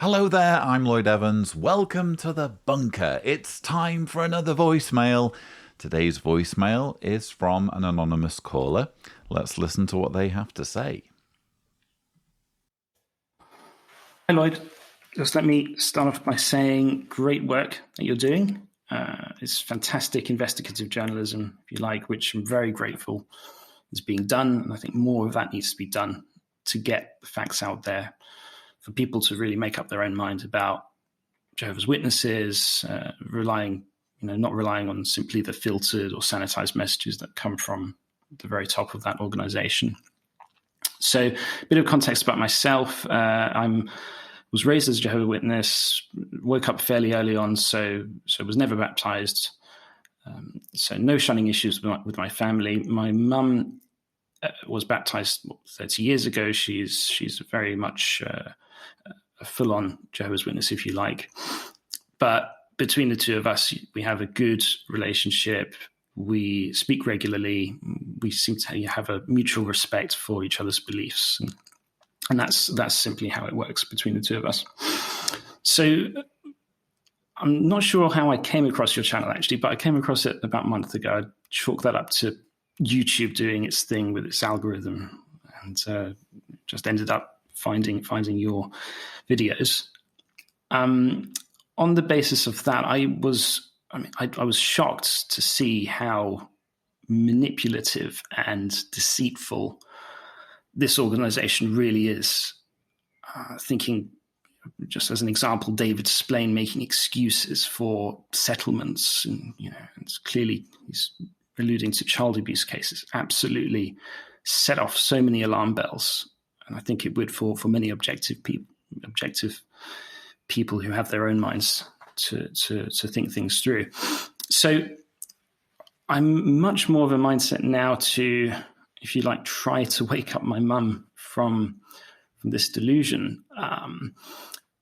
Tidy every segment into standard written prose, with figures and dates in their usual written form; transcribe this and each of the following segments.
Hello there, I'm Lloyd Evans. Welcome to the bunker. It's time for another voicemail. Today's voicemail is from an anonymous caller. Let's listen to what they have to say. Hi, Lloyd. Just let me start off by saying great work that you're doing. It's fantastic investigative journalism, if you like, which I'm very grateful is being done. And I think more of that needs to be done to get the facts out there for people to really make up their own mind about Jehovah's Witnesses, not relying on simply the filtered or sanitized messages that come from the very top of that organization. So a bit of context about myself. I was raised as a Jehovah's Witness, woke up fairly early on, so was never baptized. So no shunning issues with my family. My mum was baptized 30 years ago. She's very much a full-on Jehovah's Witness, if you like. But between the two of us, we have a good relationship. We speak regularly. We seem to have a mutual respect for each other's beliefs. And that's simply how it works between the two of us. So I'm not sure how I came across your channel, actually, but I came across it about a month ago. I chalked that up to YouTube doing its thing with its algorithm and just ended up finding your videos. On the basis of that, I was shocked to see how manipulative and deceitful this organization really is. Thinking, just as an example, David Splain making excuses for settlements, and it's clearly he's alluding to child abuse cases. Absolutely set off so many alarm bells, and I think it would for many objective people who have their own minds to think things through. So I'm much more of a mindset now to, if you like, try to wake up my mum from this delusion.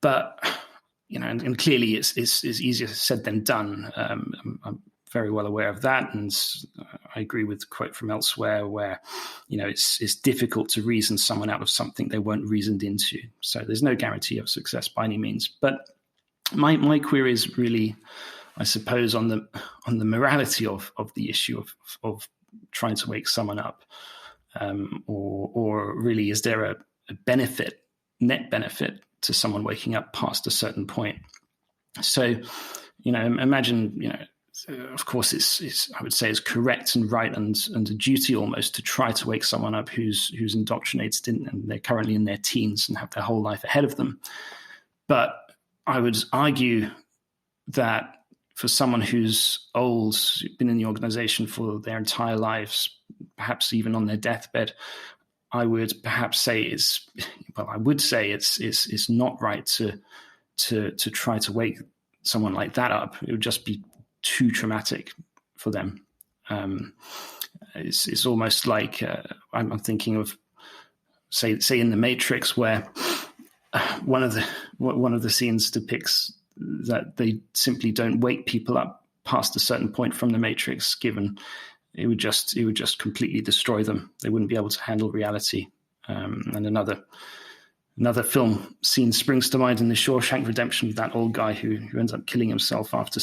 But and clearly it's easier said than done. I'm very well aware of that, and I agree with the quote from elsewhere where it's difficult to reason someone out of something they weren't reasoned into. So there's no guarantee of success by any means. But my query is really, I suppose, on the morality of the issue of trying to wake someone up, or really, is there a net benefit to someone waking up past a certain point? So, imagine, of course, it's I would say is correct and right and a duty almost to try to wake someone up who's indoctrinated and they're currently in their teens and have their whole life ahead of them. But I would argue that for someone who's old, been in the organization for their entire lives, perhaps even on their deathbed, I would perhaps say it's not right to try to wake someone like that up. It would just be too traumatic for them. It's almost like I'm thinking of say in The Matrix, where one of the scenes depicts that they simply don't wake people up past a certain point from the Matrix, given it would just completely destroy them. They wouldn't be able to handle reality. And another film scene springs to mind in The Shawshank Redemption, with that old guy who ends up killing himself after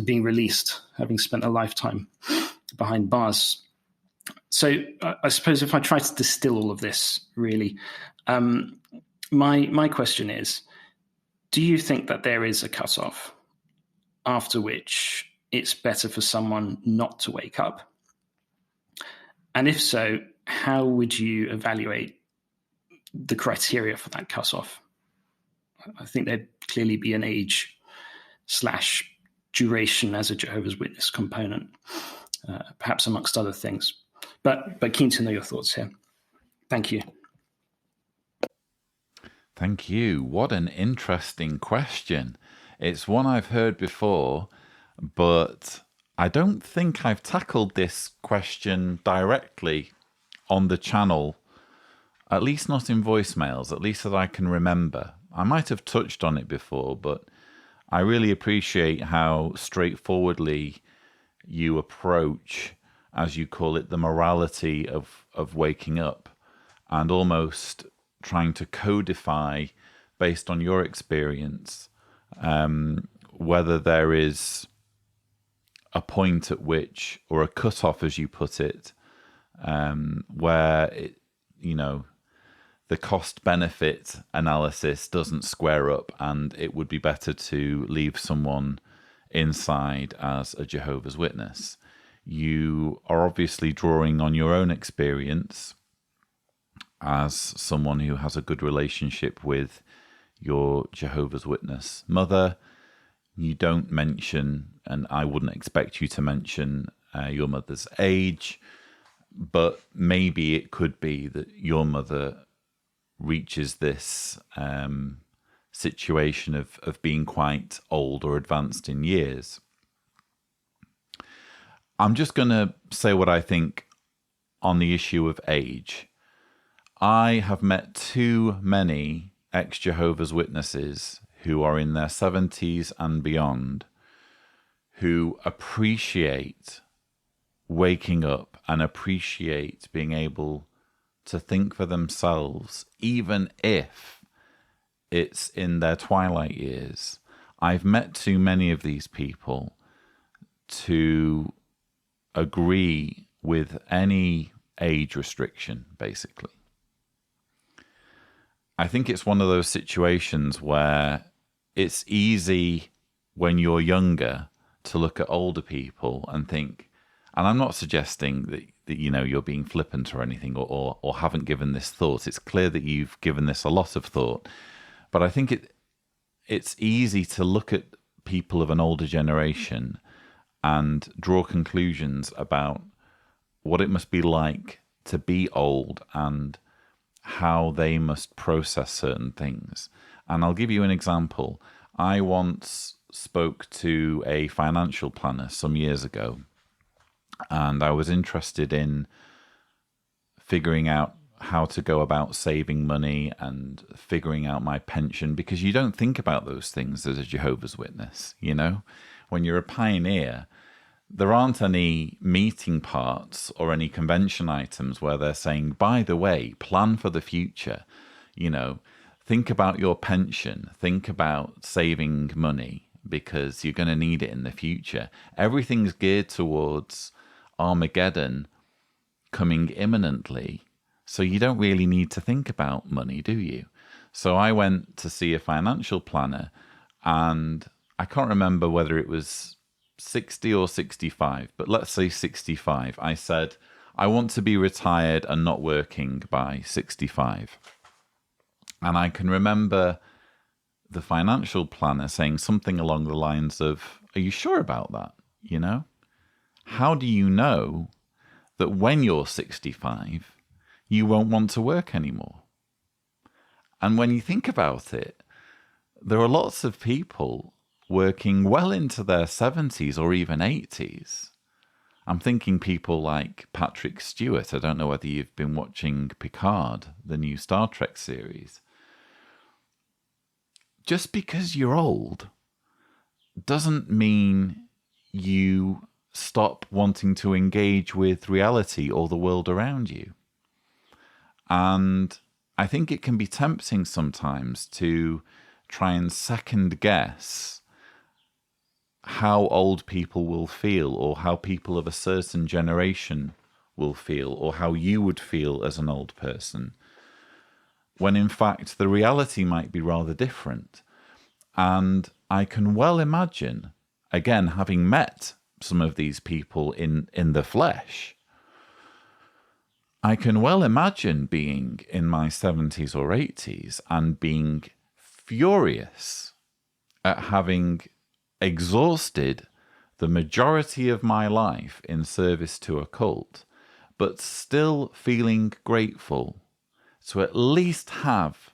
being released, having spent a lifetime behind bars. So I suppose if I try to distill all of this, really, my question is, do you think that there is a cutoff after which it's better for someone not to wake up? And if so, how would you evaluate the criteria for that cutoff? I think there'd clearly be an age/duration as a Jehovah's Witness component, perhaps amongst other things. But keen to know your thoughts here. Thank you. Thank you. What an interesting question. It's one I've heard before, but I don't think I've tackled this question directly on the channel, at least not in voicemails, at least that I can remember. I might have touched on it before, but I really appreciate how straightforwardly you approach, as you call it, the morality of waking up, and almost trying to codify based on your experience, whether there is a point at which, or a cutoff, as you put it, where the cost benefit analysis doesn't square up, and it would be better to leave someone inside as a Jehovah's Witness. You are obviously drawing on your own experience as someone who has a good relationship with your Jehovah's Witness mother. You don't mention, and I wouldn't expect you to mention, your mother's age, but maybe it could be that your mother reaches this situation of being quite old or advanced in years. I'm just going to say what I think on the issue of age. I have met too many ex-Jehovah's Witnesses who are in their 70s and beyond, who appreciate waking up and appreciate being able to think for themselves, even if it's in their twilight years. I've met too many of these people to agree with any age restriction, basically. I think it's one of those situations where it's easy when you're younger to look at older people and think, and I'm not suggesting that you're being flippant or anything, or haven't given this thought. It's clear that you've given this a lot of thought. But I think it's easy to look at people of an older generation and draw conclusions about what it must be like to be old and how they must process certain things. And I'll give you an example. I once spoke to a financial planner some years ago, and I was interested in figuring out how to go about saving money and figuring out my pension, because you don't think about those things as a Jehovah's Witness. When you're a pioneer, there aren't any meeting parts or any convention items where they're saying, by the way, plan for the future. Think about your pension, think about saving money, because you're going to need it in the future. Everything's geared towards Armageddon coming imminently, so you don't really need to think about money, do you? So I went to see a financial planner, and I can't remember whether it was 60 or 65, but let's say 65. I said, I want to be retired and not working by 65. And I can remember the financial planner saying something along the lines of, are you sure about that? How do you know that when you're 65, you won't want to work anymore? And when you think about it, there are lots of people working well into their 70s or even 80s. I'm thinking people like Patrick Stewart. I don't know whether you've been watching Picard, the new Star Trek series. Just because you're old doesn't mean you stop wanting to engage with reality or the world around you. And I think it can be tempting sometimes to try and second guess how old people will feel, or how people of a certain generation will feel, or how you would feel as an old person, when in fact the reality might be rather different. And I can well imagine, again, having met some of these people in the flesh, I can well imagine being in my 70s or 80s and being furious at having exhausted the majority of my life in service to a cult, but still feeling grateful to at least have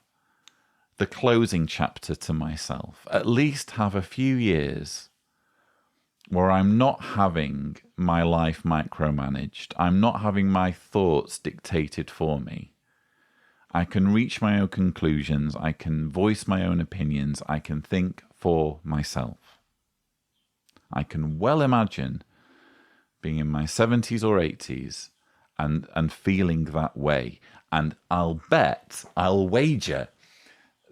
the closing chapter to myself, at least have a few years where I'm not having my life micromanaged, I'm not having my thoughts dictated for me. I can reach my own conclusions, I can voice my own opinions, I can think for myself. I can well imagine being in my 70s or 80s and feeling that way. And I'll wager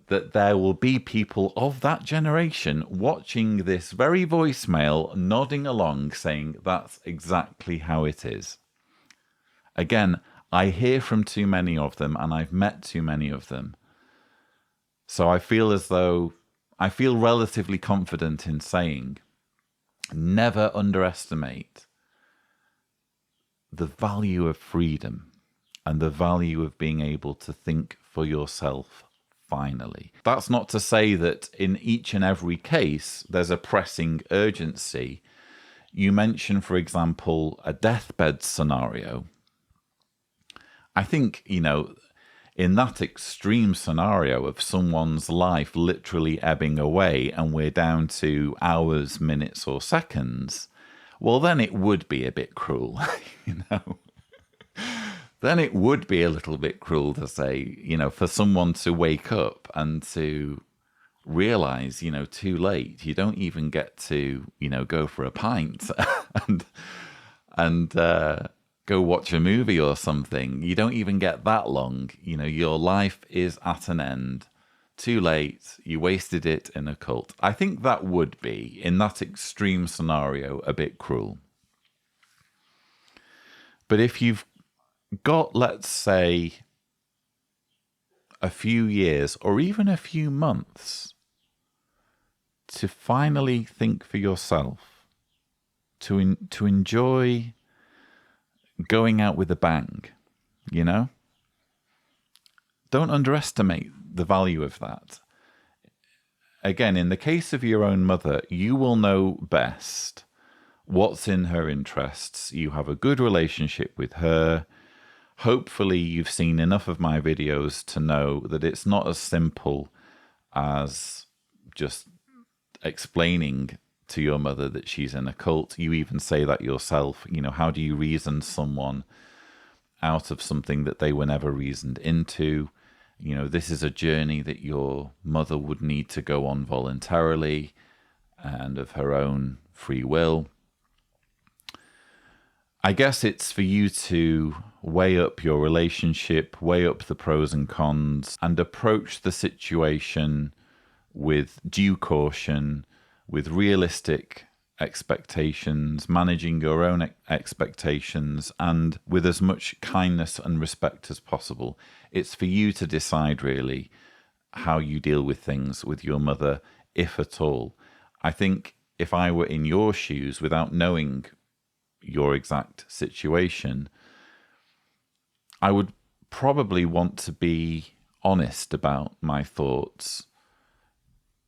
that there will be people of that generation watching this very voicemail, nodding along, saying that's exactly how it is. Again, I hear from too many of them, and I've met too many of them. So I feel relatively confident in saying, never underestimate the value of freedom and the value of being able to think for yourself finally. That's not to say that in each and every case there's a pressing urgency. You mentioned, for example, a deathbed scenario. I think, in that extreme scenario of someone's life literally ebbing away and we're down to hours, minutes, or seconds, well, then it would be a bit cruel, Then it would be a little bit cruel to say, for someone to wake up and to realize, too late, you don't even get to, go for a pint and go watch a movie or something. You don't even get that long. Your life is at an end. Too late. You wasted it in a cult. I think that would be, in that extreme scenario, a bit cruel. But if you've got, let's say, a few years or even a few months to finally think for yourself, to enjoy going out with a bang, don't underestimate the value of that. Again, in the case of your own mother, you will know best what's in her interests. You have a good relationship with her. Hopefully you've seen enough of my videos to know that it's not as simple as just explaining to your mother that she's in a cult. You even say that yourself. How do you reason someone out of something that they were never reasoned into? This is a journey that your mother would need to go on voluntarily and of her own free will. I guess it's for you to weigh up your relationship, weigh up the pros and cons, and approach the situation with due caution, with realistic expectations, managing your own expectations, and with as much kindness and respect as possible. It's for you to decide, really, how you deal with things with your mother, if at all. I think if I were in your shoes, without knowing your exact situation, I would probably want to be honest about my thoughts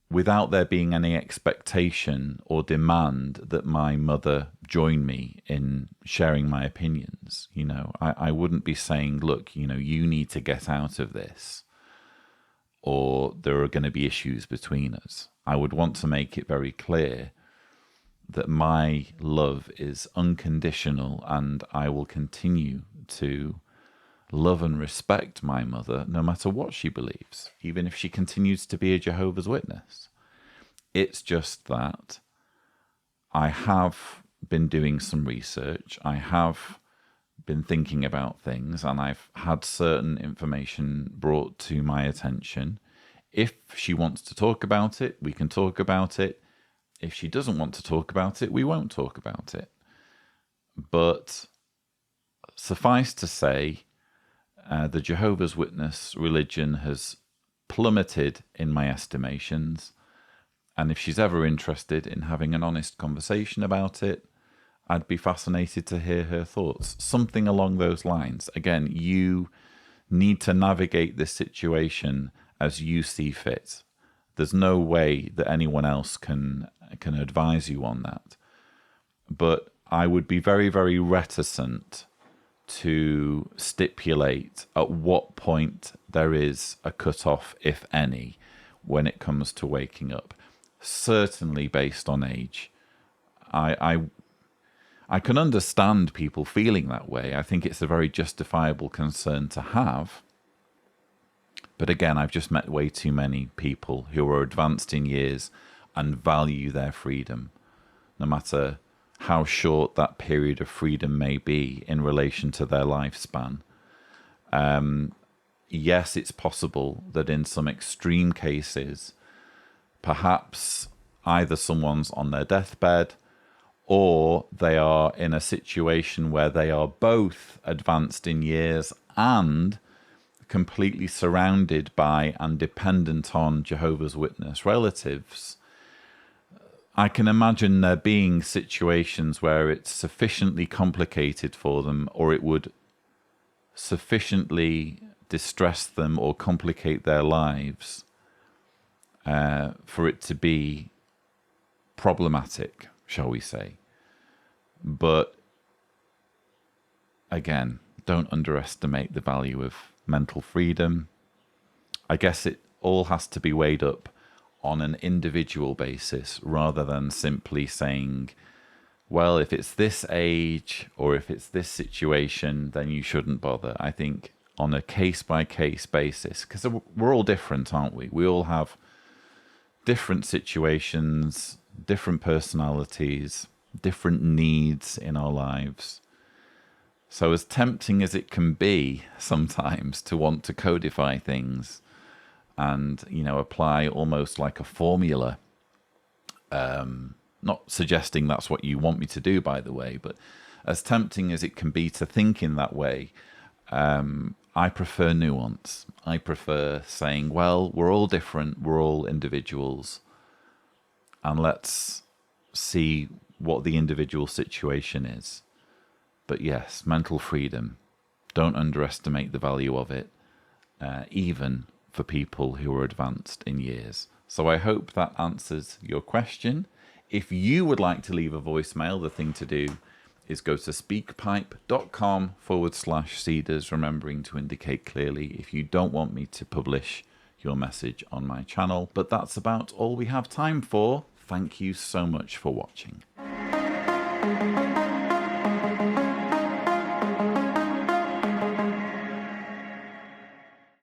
without there being any expectation or demand that my mother join me in sharing my opinions. I wouldn't be saying, look, you need to get out of this, or there are going to be issues between us. I would want to make it very clear that my love is unconditional and I will continue to love and respect my mother no matter what she believes, even if she continues to be a Jehovah's Witness. It's just that I have been doing some research, I have been thinking about things, and I've had certain information brought to my attention. If she wants to talk about it, we can talk about it. If she doesn't want to talk about it, we won't talk about it. But suffice to say, the Jehovah's Witness religion has plummeted in my estimations. And if she's ever interested in having an honest conversation about it, I'd be fascinated to hear her thoughts. Something along those lines. Again, you need to navigate this situation as you see fit. There's no way that anyone else can advise you on that. But I would be very, very reticent to stipulate at what point there is a cutoff, if any, when it comes to waking up. Certainly based on age. I can understand people feeling that way. I think it's a very justifiable concern to have. But again, I've just met way too many people who are advanced in years and value their freedom, no matter how short that period of freedom may be in relation to their lifespan. yes, it's possible that in some extreme cases, perhaps either someone's on their deathbed or they are in a situation where they are both advanced in years and completely surrounded by and dependent on Jehovah's Witness relatives. I can imagine there being situations where it's sufficiently complicated for them, or it would sufficiently distress them or complicate their lives for it to be problematic, shall we say. But again, don't underestimate the value of mental freedom. I guess it all has to be weighed up on an individual basis rather than simply saying, well, if it's this age or if it's this situation, then you shouldn't bother. I think on a case-by-case basis, because we're all different, aren't we? We all have different situations, different personalities, different needs in our lives. So as tempting as it can be sometimes to want to codify things and, apply almost like a formula, not suggesting that's what you want me to do, by the way, but as tempting as it can be to think in that way, I prefer nuance. I prefer saying, well, we're all different, we're all individuals, and let's see what the individual situation is. But yes, mental freedom, don't underestimate the value of it, even for people who are advanced in years. So I hope that answers your question. If you would like to leave a voicemail, the thing to do is go to speakpipe.com/Cedars, remembering to indicate clearly if you don't want me to publish your message on my channel. But that's about all we have time for. Thank you so much for watching.